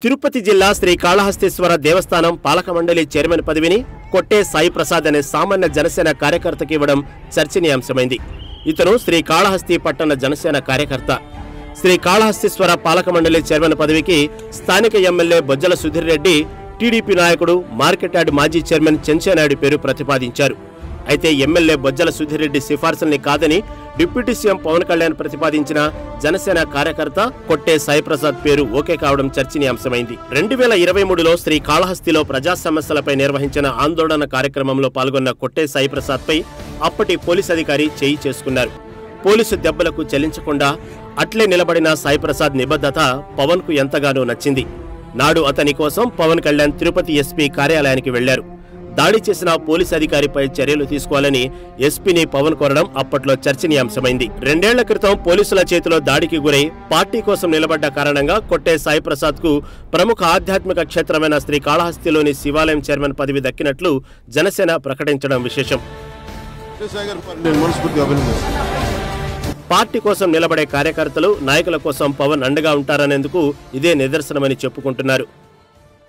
తిరుపతి జిల్లా శ్రీకాళహస్తీశ్వర దేవస్థానం పాలక మండలి చైర్మన్ పదవిని కొట్టే సాయి ప్రసాద్ అనే సామాన్య జనసేన కార్యకర్తకి ఇవ్వడం చర్చనీయాంశమైంది. ఇతను శ్రీకాళహస్తి పట్టణ జనసేన కార్యకర్త. శ్రీకాళహస్తీశ్వర పాలక మండలి చైర్మన్ పదవికి స్థానిక ఎమ్మెల్యే బొజ్జల సుధీర్ రెడ్డి, టీడీపీ నాయకుడు మార్కెట్ యార్డ్ మాజీ చైర్మన్ చెంచేనాయుడు పేరు ప్రతిపాదించారు. అయితే ఎమ్మెల్యే బొజ్జల సుధీర్ రెడ్డి సిఫార్సుల్ని కాదని డిప్యూటీ సీఎం పవన్ కళ్యాణ్ ప్రతిపాదించిన జనసేన కార్యకర్త కొట్టే సాయి ప్రసాద్ పేరు ఓకే కావడం చర్చనీయాంశమైంది. 2023లో శ్రీకాళహస్తిలో ప్రజా సమస్యలపై నిర్వహించిన ఆందోళన కార్యక్రమంలో పాల్గొన్న కొట్టే సాయి ప్రసాద్ పై అప్పటి పోలీస్ అధికారి చేయి చేసుకున్నారు. పోలీసు దెబ్బలకు చెల్లించకుండా అట్లే నిలబడిన సాయి ప్రసాద్ నిబద్ధత పవన్ కు ఎంతగానో నచ్చింది. నాడు అతని కోసం పవన్ కళ్యాణ్ తిరుపతి ఎస్పీ కార్యాలయానికి వెళ్లారు. దాడి చేసిన పోలీస్ అధికారిపై చర్యలు తీసుకోవాలని ఎస్పీని పవన్ కోరడం అప్పట్లో చర్చనీయాంశమైంది. 2 ఏళ్ల క్రితం పోలీసుల చేతిలో దాడికి గురై పార్టీ కోసం నిలబడ్డ కారణంగా కొట్టే సాయి ప్రసాద్ కు ప్రముఖ ఆధ్యాత్మిక క్షేత్రమైన శ్రీకాళహస్తిలోని శివాలయం చైర్మన్ పదవి దక్కినట్లు జనసేన ప్రకటించడం విశేషం. పార్టీ కోసం నిలబడే కార్యకర్తలు, నాయకుల కోసం పవన్ అండగా ఉంటారనేందుకు ఇదే నిదర్శనమని చెప్పుకుంటున్నారు.